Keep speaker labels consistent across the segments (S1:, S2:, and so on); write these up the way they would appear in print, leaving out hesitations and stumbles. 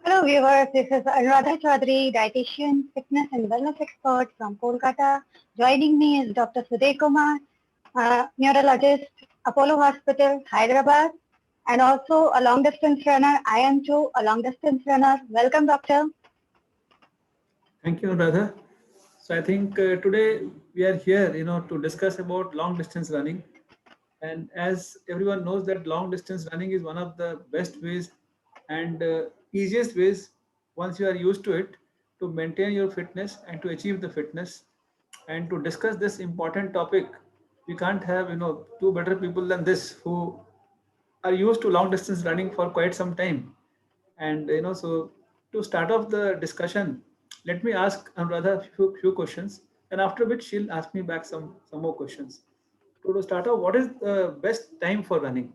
S1: Hello viewers, this is Anuradha Chaudhary, dietitian, fitness and wellness expert from Kolkata. Joining me is Dr. Sudhir Kumar, neurologist, Apollo Hospital, Hyderabad, and also a long distance runner. I am too a long distance runner. Welcome, doctor.
S2: Thank you, Radha. So I think today we are here, to discuss about long distance running. And as everyone knows that long distance running is one of the best ways and easiest ways once you are used to it to maintain your fitness and to achieve the fitness. And to discuss this important topic, we can't have, two better people than this who are used to long distance running for quite some time. And so to start off the discussion, let me ask Anuradha a few questions, and after which she'll ask me back some more questions. So to start off, what is the best time for running?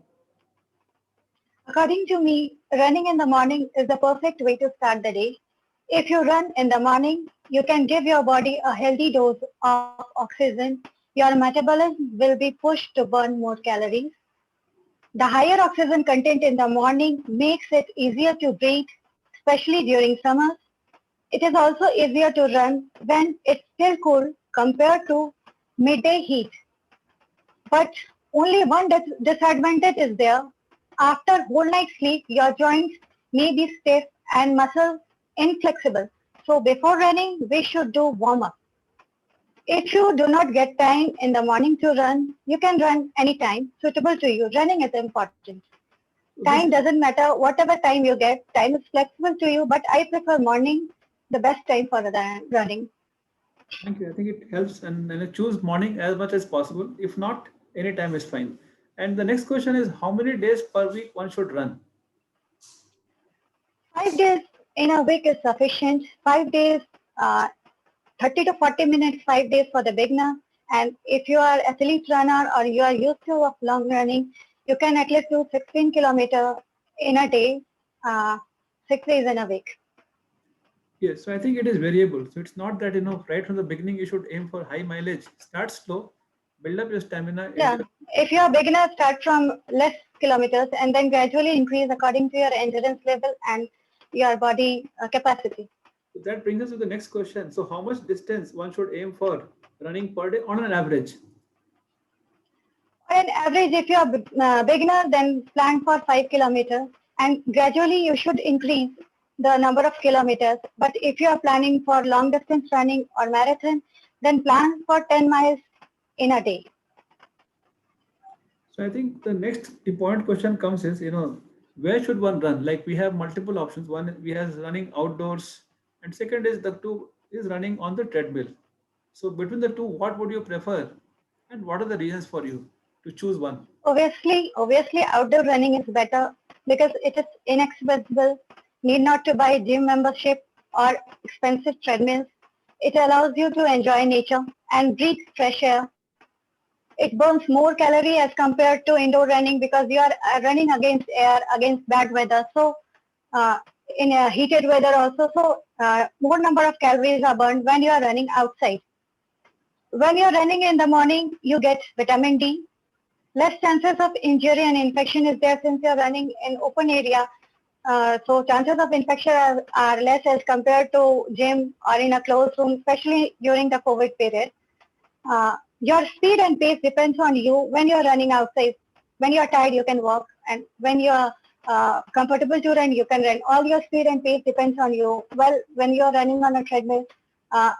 S1: According to me, running in the morning is the perfect way to start the day. If you run in the morning, you can give your body a healthy dose of oxygen. Your metabolism will be pushed to burn more calories. The higher oxygen content in the morning makes it easier to breathe, especially during summers. It is also easier to run when it's still cool compared to midday heat. But only one disadvantage is there. After whole night sleep, your joints may be stiff and muscles inflexible. So before running, we should do warm up. If you do not get time in the morning to run, you can run anytime suitable to you. Running is important.
S2: So
S1: Time
S2: this,
S1: doesn't matter, whatever time you get, time is flexible to you, but I prefer morning, the best time for the running.
S2: thank you. I think it helps, and choose morning as much as possible. If not, any time is fine. And the next question is, how many days per week one should run?
S1: 5 days in a week is sufficient. 5 days, 30 to 40 minutes, 5 days for the beginner. And if you are athlete runner or you are used to of long running, you can at least do 16 kilometer in a day, uh, 6 days in a week.
S2: Yes, so I think it is variable. So it's not that right from the beginning you should aim for high mileage. Start slow, build up your stamina,
S1: Yeah,
S2: endure.
S1: if you are beginner, start from less kilometers and then gradually increase according to your endurance level and your body capacity.
S2: So that brings us to the next question. So how much distance one should aim for running per day on an average?
S1: On average, if you are beginner, then plan for 5 kilometers and gradually you should increase the number of kilometers. But if you are planning for long distance running or marathon, then plan for 10 miles in a day.
S2: So I think the next important question comes is, where should one run? Like we have multiple options. One we have running outdoors, and second is the two is running on the treadmill. So between the two, what would you prefer, and what are the reasons for you to choose one?
S1: Obviously, outdoor running is better because it is inexpensive. Need not to buy gym membership or expensive treadmills. It allows you to enjoy nature and breathe fresh air. It burns more calorie as compared to indoor running because you are running against air, against bad weather. So uh, in a heated weather also, so more number of calories are burned when you are running outside. When you are running in the morning, you get vitamin D. Less chances of injury and infection is there since you are running in open area. So chances of infection are less as compared to gym or in a closed room, especially during the COVID period. Your speed and pace depends on you when you're running outside. When you're tired, you can walk, and when you're comfortable to run, you can run. All your speed and pace depends on you. Well, when you're running on a treadmill, uh,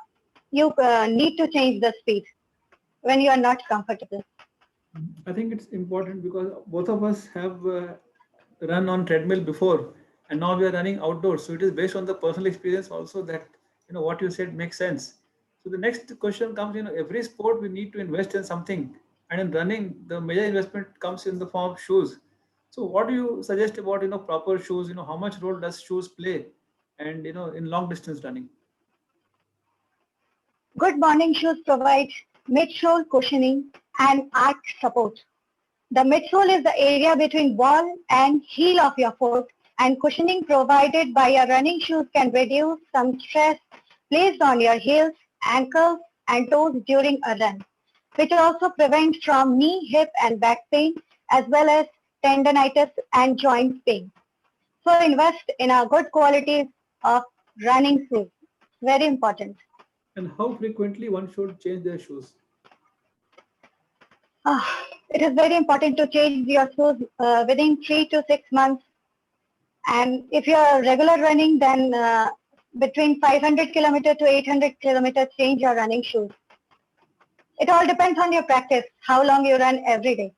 S1: you need to change the speed when you are not comfortable.
S2: I think it's important because both of us have run on treadmill before, and now we are running outdoors. So it is based on the personal experience also that what you said makes sense. So the next question comes, every sport we need to invest in something, and in running, the major investment comes in the form of shoes. So what do you suggest about proper shoes? How much role does shoes play, and in long distance running?
S1: Good morning shoes provide midsole cushioning and arch support. The midsole is the area between ball and heel of your foot, and cushioning provided by your running shoes can reduce some stress placed on your heels, ankles, and toes during a run, which also prevents from knee, hip, and back pain, as well as tendonitis and joint pain. So invest in a good quality of running shoes. Very important.
S2: And how frequently one should change their shoes?
S1: It is very important to change your shoes within 3 to 6 months. And if you are regular running, then between 500 kilometer to 800 kilometer, change your running shoes. It all depends on your practice, how long you run every day.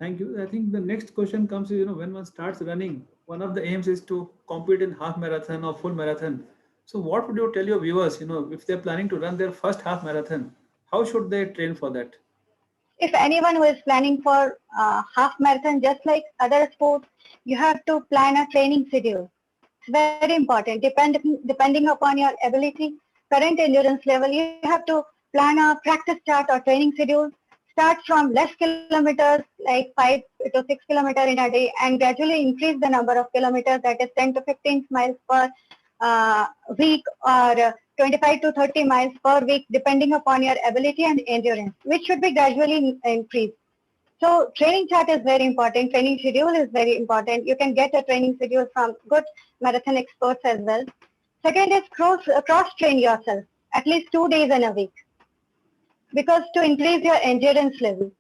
S2: Thank you. I think the next question comes, when one starts running, one of the aims is to compete in half marathon or full marathon. So what would you tell your viewers, if they're planning to run their first half marathon, how should they train for that?
S1: If anyone who is planning for half marathon, just like other sports, you have to plan a training schedule. It's very important. Depending upon your ability, current endurance level, you have to plan a practice chart or training schedule. Start from less kilometers, like 5 to 6 kilometers in a day, and gradually increase the number of kilometers, that is 10 to 15 miles per week, or 25 to 30 miles per week, depending upon your ability and endurance, which should be gradually increased. So training chart is very important. Training schedule is very important. You can get a training schedule from good marathon experts as well. Second is cross train yourself at least 2 days in a week, because to increase your endurance level.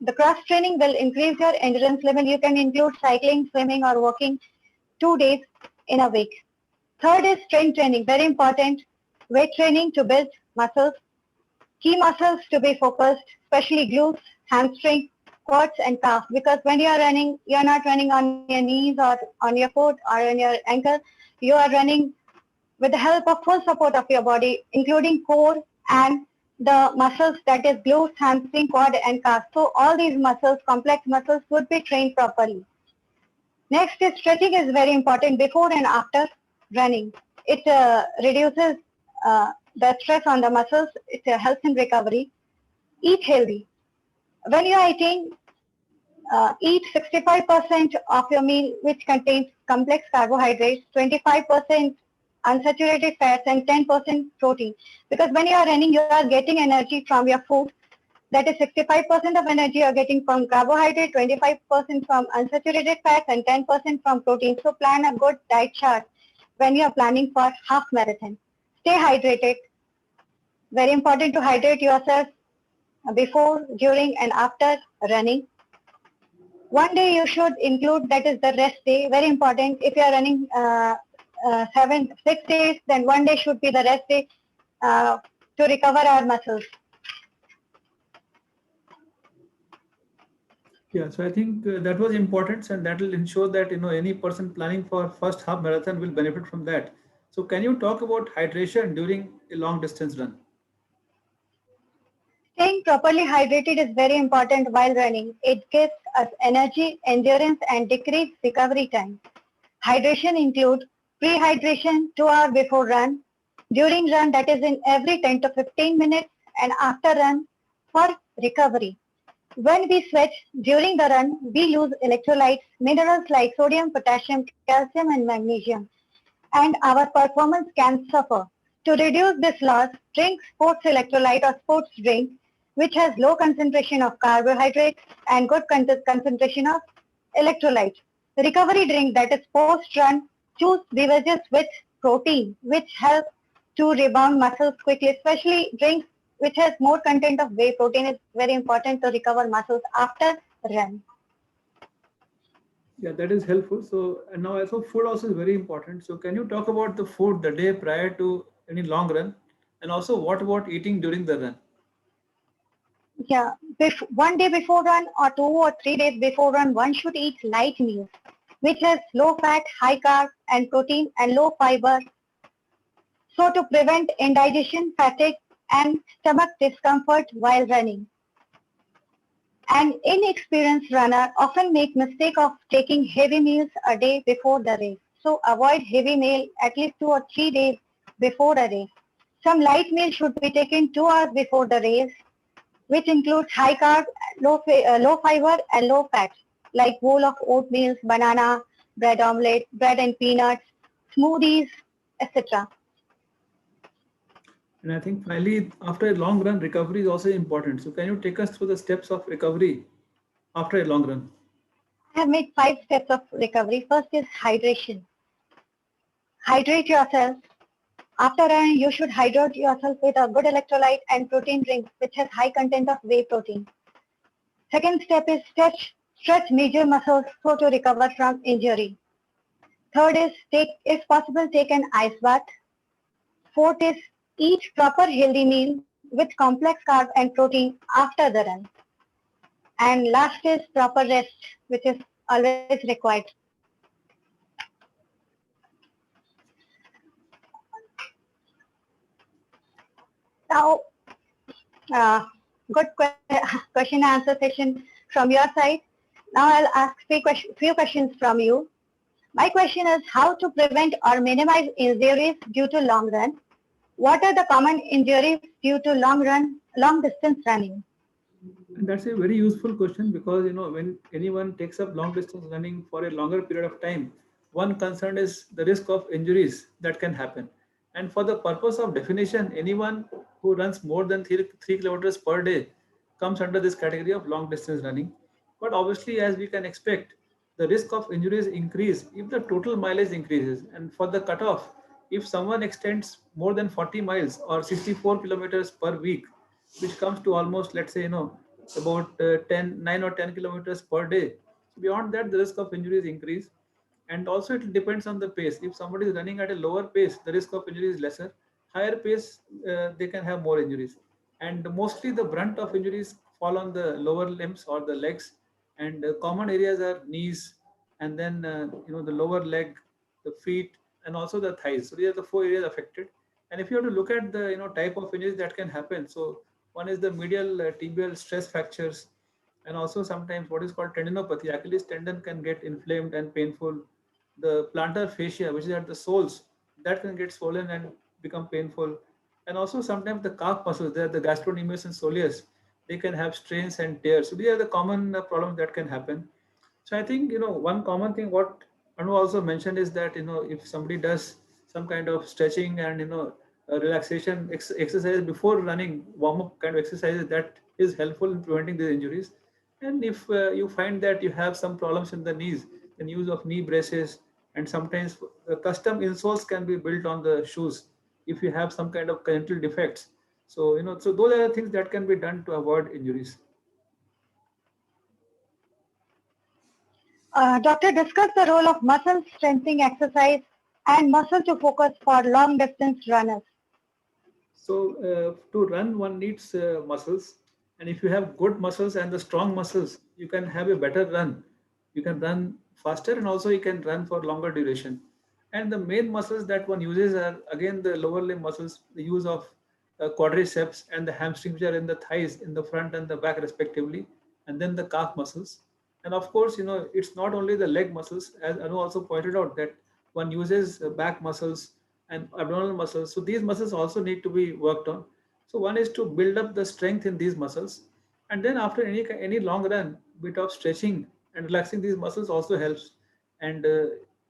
S1: The cross training will increase your endurance level. You can include cycling, swimming, or walking 2 days in a week. Third is strength training, very important. Weight training to build muscles. Key muscles to be focused, especially glutes, hamstring, quads, and calf. Because when you are running, you are not running on your knees or on your foot or on your ankle. You are running with the help of full support of your body, including core and the muscles, that is glutes, hamstring, quad, and calf. So all these muscles, complex muscles, would be trained properly. Next is stretching is very important before and after running. It reduces the stress on the muscles. It helps in recovery. Eat healthy. When you are eating, eat 65% of your meal which contains complex carbohydrates, 25% unsaturated fats, and 10% protein. Because when you are running, you are getting energy from your food. That is 65% of energy you are getting from carbohydrate, 25% from unsaturated fats, and 10% from protein. So plan a good diet chart when you are planning for half marathon. Stay hydrated. Very important to hydrate yourself before, during, and after running. One day you should include, that is the rest day. Very important. If you are running 6 days, then one day should be the rest day to recover our muscles.
S2: Yeah, so I think that was important, and that will ensure that any person planning for first half marathon will benefit from that. So can you talk about hydration during a long distance run?
S1: Staying properly hydrated is very important while running. It gives us energy, endurance, and decreased recovery time. Hydration includes pre-hydration 2 hours before run, during run, that is in every 10 to 15 minutes, and after run for recovery. When we sweat during the run, we lose electrolytes, minerals like sodium, potassium, calcium, and magnesium, and our performance can suffer. To reduce this loss, drink sports electrolyte or sports drink, which has low concentration of carbohydrates and good concentration of electrolytes. Recovery drink, that is post-run, choose beverages with protein, which help to rebound muscles quickly, especially drinks which has more content of whey protein is very important to recover muscles after run.
S2: Yeah, that is helpful. So, and now also food also is very important. So can you talk about the food the day prior to any long run? And also what about eating during the run?
S1: Yeah, one day before run or 2 or 3 days before run, one should eat light meals, which has low fat, high carb and protein and low fiber. So to prevent indigestion, fatigue and stomach discomfort while running. An inexperienced runner often make mistake of taking heavy meals a day before the race. So avoid heavy meal at least 2 or 3 days before a race. Some light meal should be taken 2 hours before the race, which includes high carb, low fiber, and low fat, like bowl of oatmeal, banana, bread omelette, bread and peanuts, smoothies, etc.
S2: And I think finally, after a long run, recovery is also important. So can you take us through the steps of recovery after a long run?
S1: have made 5 steps of recovery. First is hydration. Hydrate yourself. After running, you should hydrate yourself with a good electrolyte and protein drink which has high content of whey protein. Second step is stretch major muscles so to recover from injury. Third is if possible, take an ice bath. Fourth is eat proper healthy meal with complex carb and protein after the run. And last is proper rest, which is always required. Now, uh, good question and answer session from your side. Now I'll ask few questions from you. My question is how to prevent or minimize injuries due to long run. What are the common injuries due to long distance running?
S2: And that's a very useful question because when anyone takes up long distance running for a longer period of time, one concern is the risk of injuries that can happen. And for the purpose of definition, anyone who runs more than 3 kilometers per day comes under this category of long distance running. But obviously, as we can expect, the risk of injuries increase if the total mileage increases. And for the cutoff, if someone extends more than 40 miles or 64 kilometers per week, which comes to almost, let's say, about 9 or 10 kilometers per day. Beyond that, the risk of injuries increase. And also it depends on the pace. If somebody is running at a lower pace, the risk of injury is lesser. Higher pace, they can have more injuries. And mostly the brunt of injuries fall on the lower limbs or the legs. And common areas are knees, and then the lower leg, the feet, and also the thighs. So these are the 4 areas affected. And if you have to look at the type of injuries that can happen, so one is the medial tibial stress fractures, and also sometimes what is called tendinopathy. Achilles tendon can get inflamed and painful. The plantar fascia, which is at the soles, that can get swollen and become painful. And also sometimes the calf muscles, there the gastrocnemius and soleus, they can have strains and tears. So these are the common problems that can happen. So I think one common thing what Anu also mentioned is that if somebody does some kind of stretching and relaxation exercise before running, warm up kind of exercises, that is helpful in preventing these injuries. And if you find that you have some problems in the knees, then use of knee braces, and sometimes custom insoles can be built on the shoes if you have some kind of congenital defects. So so those are the things that can be done to avoid injuries.
S1: Doctor, discuss the role of muscle strengthening exercise and muscle to focus for long distance runners.
S2: So to run, one needs muscles, and if you have good muscles and the strong muscles, you can have a better run. You can run faster, and also you can run for longer duration. And the main muscles that one uses are again the lower limb muscles, the use of quadriceps and the hamstrings, which are in the thighs, in the front and the back respectively, and then the calf muscles. And of course, it's not only the leg muscles, as Anu also pointed out, that one uses back muscles and abdominal muscles. So these muscles also need to be worked on. So one is to build up the strength in these muscles, and then after any long run, bit of stretching and relaxing these muscles also helps. And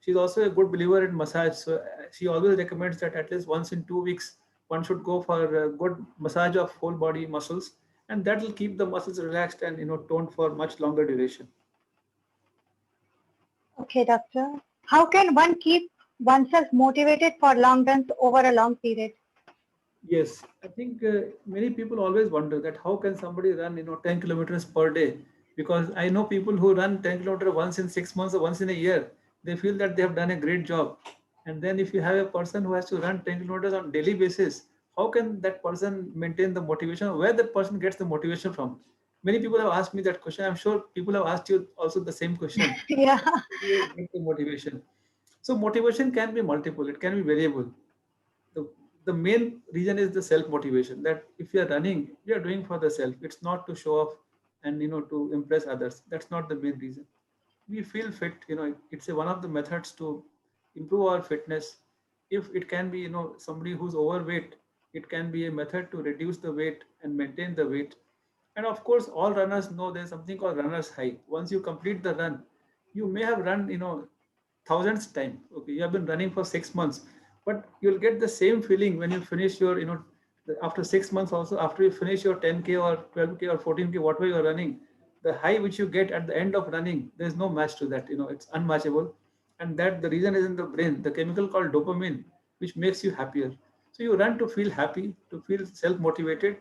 S2: she's also a good believer in massage. So she always recommends that at least once in 2 weeks, one should go for a good massage of whole body muscles, and that will keep the muscles relaxed and toned for much longer duration.
S1: Okay, doctor. How can one keep oneself motivated for long runs over a long period?
S2: Yes, I think many people always wonder that how can somebody run 10 kilometers per day? Because I know people who run 10 kilometers once in 6 months or once in a year. They feel that they have done a great job. And then if you have a person who has to run 10 kilometers on daily basis, how can that person maintain the motivation? Where that person gets the motivation from? Many people have asked me that question. I'm sure people have asked you also the same question.
S1: Yeah.
S2: How do you get the motivation? So motivation can be multiple. It can be variable. The main reason is the self motivation, that if you are running, you are doing for the self. It's not to show off and to impress others. That's not the main reason. We feel fit, it's one of the methods to improve our fitness. If it can be somebody who's overweight, it can be a method to reduce the weight and maintain the weight. And of course all runners know there's something called runner's high. Once you complete the run, you may have run thousands time. Okay, you have been running for 6 months, but you'll get the same feeling when you finish your after 6 months also, after you finish your 10k or 12k or 14k, whatever you're running, the high which you get at the end of running, there is no match to that. It's unmatchable. And that the reason is in the brain, the chemical called dopamine, which makes you happier. So you run to feel happy, to feel self-motivated,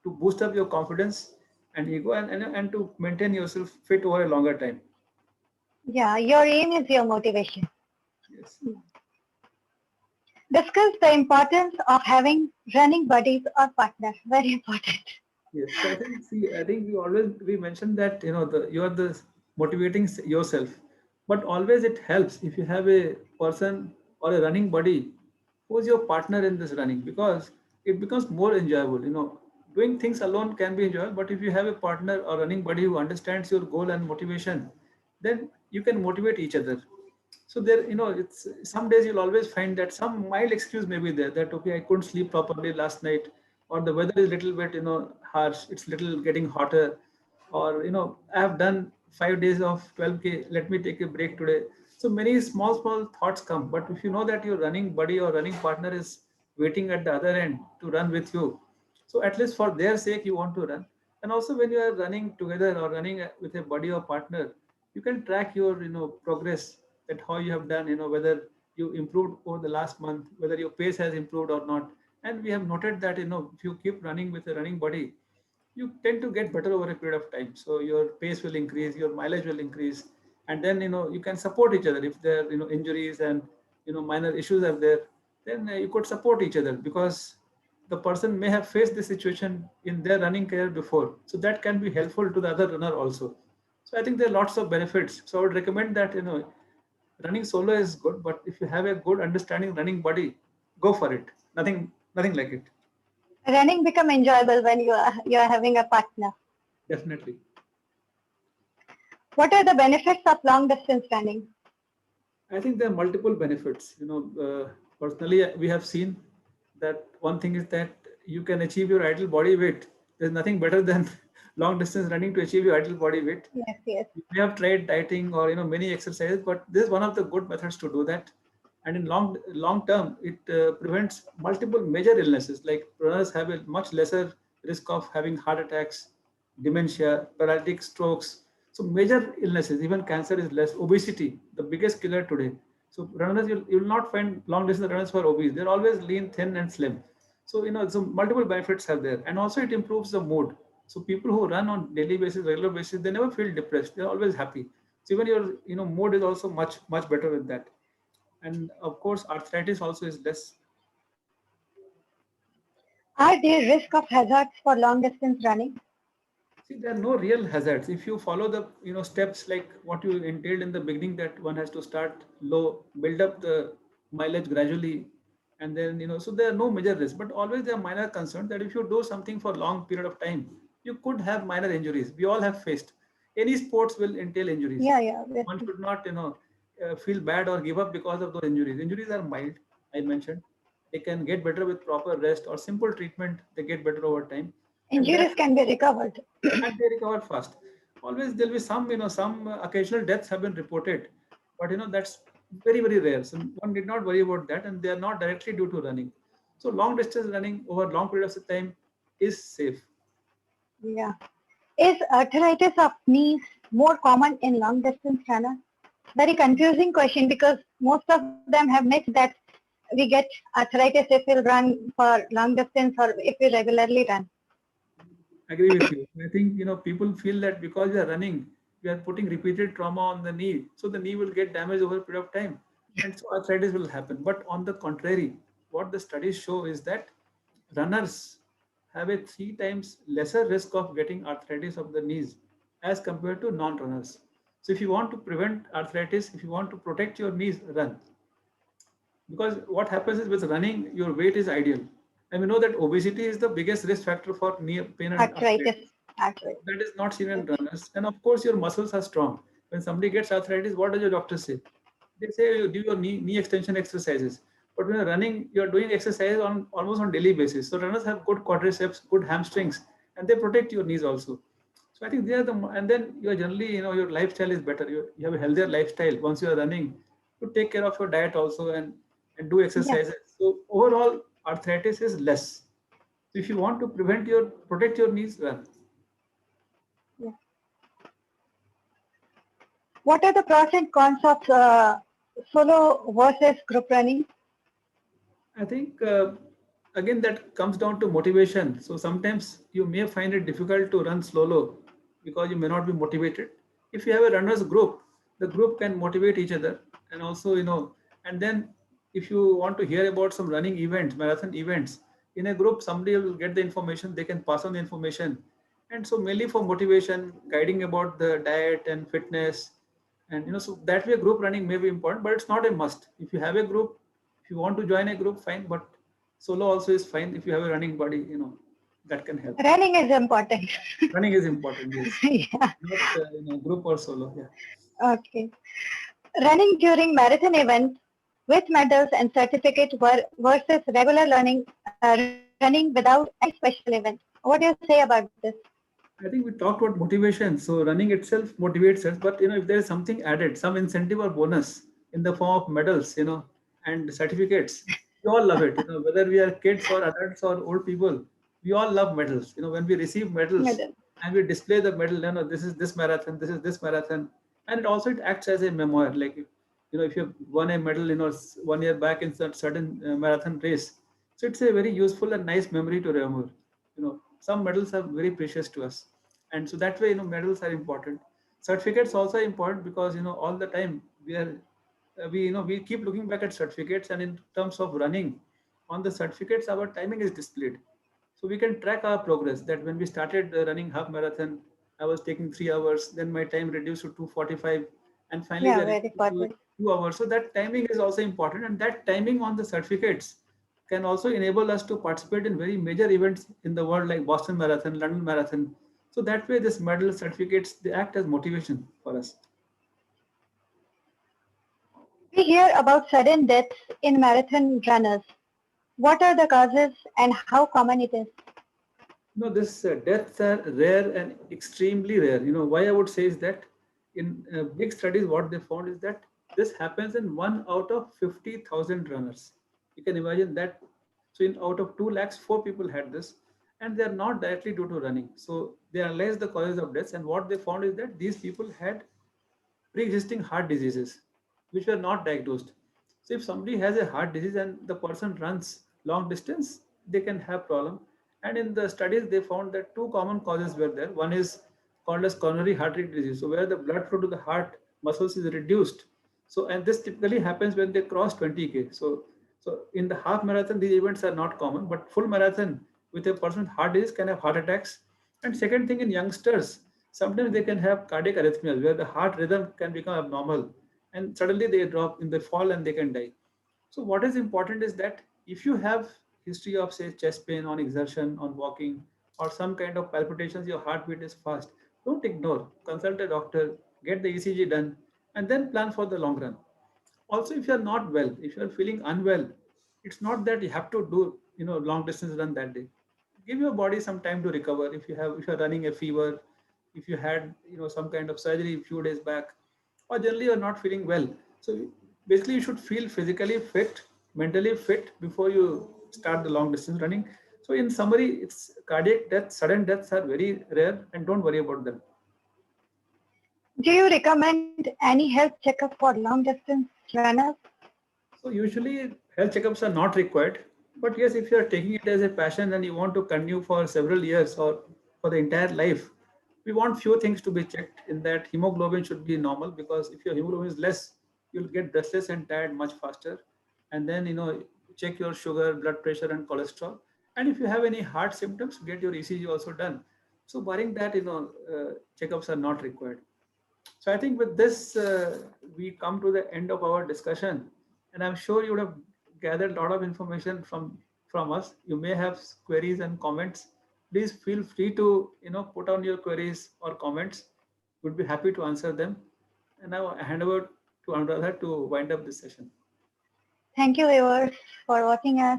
S2: to boost up your confidence and ego, and to maintain yourself fit over a longer time.
S1: Yeah, your aim is your motivation.
S2: Yes.
S1: Discuss the importance of having running buddies or partners. Very important.
S2: Yes, so I think we mentioned that you are the motivating yourself, but always it helps if you have a person or a running buddy who's your partner in this running, because it becomes more enjoyable. Doing things alone can be enjoyable, but if you have a partner or running buddy who understands your goal and motivation, then you can motivate each other. So there, it's some days you'll always find that some mild excuse may be there, that okay, I couldn't sleep properly last night, or the weather is little bit harsh, it's little getting hotter, or I have done 5 days of 12K, let me take a break today. So many small thoughts come, but if you know that your running buddy or running partner is waiting at the other end to run with you, so at least for their sake you want to run. And also when you are running together or running with a buddy or partner, you can track your progress, that how you have done, whether you improved over the last month, whether your pace has improved or not. And we have noted that if you keep running with a running buddy, you tend to get better over a period of time. So your pace will increase, your mileage will increase, and then you can support each other if there are injuries and minor issues are there. Then you could support each other, because the person may have faced this situation in their running career before, so that can be helpful to the other runner also. So I think there are lots of benefits. So I would recommend that running solo is good, but if you have a good understanding running buddy, go for it. Nothing like it.
S1: Running become enjoyable when you are having a partner.
S2: Definitely.
S1: What are the benefits of long distance running?
S2: I think there are multiple benefits. Personally, we have seen that one thing is that you can achieve your ideal body weight. There's nothing better than long distance running to achieve your ideal body weight.
S1: Yes, yes.
S2: We have tried dieting or many exercises, but this is one of the good methods to do that. And in long term, it prevents multiple major illnesses. Like runners have a much lesser risk of having heart attacks, dementia, paralytic strokes. So major illnesses, even cancer is less. Obesity, the biggest killer today. So runners, you will not find long distance runners who are obese. They're always lean, thin, and slim. So so multiple benefits are there, and also it improves the mood. So people who run on daily basis, regular basis, they never feel depressed. They're always happy. So even your mood is also much better with that. And of course, arthritis also is less.
S1: Are there risk of hazards for long distance running?
S2: See, there are no real hazards. If you follow the steps like what you entailed in the beginning, that one has to start low, build up the mileage gradually, and then so there are no major risks. But always there are minor concerns that if you do something for long period of time, you could have minor injuries. We all have faced. Any sports will entail injuries.
S1: Yeah, yeah.
S2: One should not feel bad or give up because of those injuries. Injuries are mild. I mentioned they can get better with proper rest or simple treatment. They get better over time, and that
S1: Injuries can be recovered.
S2: and they recover fast. Always there'll be some occasional deaths have been reported, but that's very rare. So one did not worry about that, and they are not directly due to running. So long distance running over long periods of time is safe.
S1: Yeah. Is arthritis of knees more common in long distance runners? Very confusing question because most of them have myths that we get arthritis if we run for long distance or if we regularly run.
S2: Agree with you. I think people feel that because we are running, we are putting repeated trauma on the knee, so the knee will get damaged over a period of time, and so arthritis will happen. But on the contrary, what the studies show is that runners have a 3 times lesser risk of getting arthritis of the knees as compared to non-runners. So if you want to prevent arthritis, if you want to protect your knees, run. Because what happens is with running, your weight is ideal. And we know that obesity is the biggest risk factor for knee pain and arthritis.
S1: Arthritis. Arthritis.
S2: That is not seen in runners. And of course, your muscles are strong. When somebody gets arthritis, what does your doctor say? They say you do your knee extension exercises. But when you're running, you're doing exercise on almost on daily basis. So runners have good quadriceps, good hamstrings, and they protect your knees also. So I think they are and then you're generally, your lifestyle is better. You have a healthier lifestyle once you are running. You take care of your diet also, and do
S1: Yeah.
S2: exercises. So overall, arthritis is less. So if you want to protect your knees, run.
S1: Yeah. What are the pros and cons of solo versus group running?
S2: I think again that comes down to motivation. So sometimes you may find it difficult to run solo because you may not be motivated. If you have a runners group, the group can motivate each other, and also and then if you want to hear about some running events, marathon events, in a group somebody will get the information, they can pass on the information, and so mainly for motivation, guiding about the diet and fitness, and so that way group running may be important, but it's not a must. If you have a group, if you want to join a group, fine, but solo also is fine if you have a running buddy, that can help.
S1: Running is important.
S2: Running is important, yes.
S1: Yeah.
S2: Not group or solo, yeah.
S1: Okay. Running during marathon events with medals and certificate versus regular running without any special event. What do you say about this?
S2: I think we talked about motivation. So running itself motivates us, but if there is something added, some incentive or bonus in the form of medals, and certificates, we all love it. Whether we are kids or adults or old people, we all love medals. When we receive medals
S1: Medal.
S2: and we display the medal, this is this marathon, this is this marathon, and it acts as a memoir. Like if you have won a medal, 1 year back in certain marathon race, so it's a very useful and nice memory to remember. Some medals are very precious to us, and so that way medals are important. Certificates also are important because all the time we keep looking back at certificates, and in terms of running, on the certificates our timing is displayed, so we can track our progress. That when we started running half marathon, I was taking 3 hours, then my time reduced to 2:45, and finally we
S1: Yeah,
S2: are
S1: very
S2: able to do
S1: important.
S2: 2 hours. So that timing is also important, and that timing on the certificates can also enable us to participate in very major events in the world like Boston Marathon, London Marathon. So that way, this medal certificates, they act as motivation for us.
S1: We hear about sudden deaths in marathon runners. What are the causes and how common it is?
S2: This deaths are rare and extremely rare. Why I would say is that in big studies, what they found is that this happens in 1 out of 50,000 runners. You can imagine that. So in out of 2 lakhs, 4 people had this, and they are not directly due to running. So they analyzed the causes of deaths, and what they found is that these people had pre-existing heart diseases which were not diagnosed. So if somebody has a heart disease and the person runs long distance, they can have problem. And in the studies, they found that two common causes were there. One is called as coronary artery disease, so where the blood flow to the heart muscles is reduced. So and this typically happens when they cross 20K. So in the half marathon, these events are not common, but full marathon with a person with heart disease can have heart attacks. And second thing, in youngsters, sometimes they can have cardiac arrhythmias where the heart rhythm can become abnormal and suddenly they drop in the fall and they can die. So what is important is that if you have history of say chest pain on exertion, on walking, or some kind of palpitations, your heartbeat is fast, don't ignore, consult a doctor, get the ECG done, and then plan for the long run. Also, if you're not well, if you're feeling unwell, it's not that you have to do long distance run that day. Give your body some time to recover. If you're running a fever, if you had some kind of surgery a few days back, or generally you're not feeling well, so basically you should feel physically fit, mentally fit before you start the long distance running. So in summary, it's cardiac deaths, sudden deaths are very rare, and don't worry about them.
S1: Do you recommend any health checkup for long distance runners?
S2: So usually health checkups are not required, but yes, if you are taking it as a passion and you want to continue for several years or for the entire life, we want few things to be checked. In that, hemoglobin should be normal, because if your hemoglobin is less, you'll get restless and tired much faster. And then check your sugar, blood pressure, and cholesterol. And if you have any heart symptoms, get your ECG also done. So barring that, checkups are not required. So I think with this, we come to the end of our discussion, and I'm sure you would have gathered a lot of information from us. You may have queries and comments. Please feel free to put on your queries or comments. We'd be happy to answer them. And now I hand over to Anuradha to wind up this session.
S1: Thank you, viewers, for watching us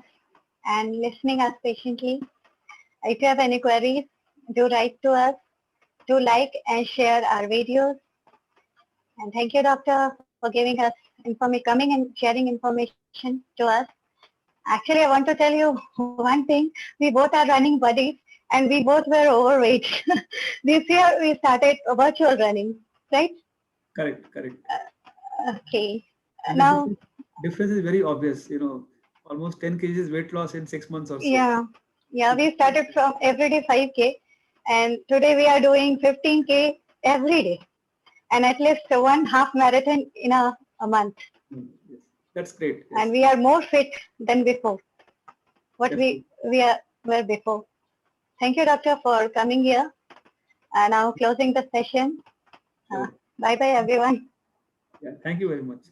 S1: and listening us patiently. If you have any queries, do write to us. Do like and share our videos. And thank you, doctor, for giving us coming and sharing information to us. Actually, I want to tell you one thing. We both are running buddies and we both were overweight. This year we started virtual running, right?
S2: Correct, correct.
S1: Okay.
S2: And the
S1: Now,
S2: difference is very obvious, almost 10 kgs weight loss in 6 months or so.
S1: yeah, we started from everyday 5K, and today we are doing 15K every day, and at least one half marathon in a month.
S2: Yes, that's great. Yes,
S1: And we are more fit than before, what
S2: definitely.
S1: were before. Thank you, doctor, for coming here. And now closing the session.
S2: Sure.
S1: Bye bye, everyone.
S2: Yeah, thank you very much.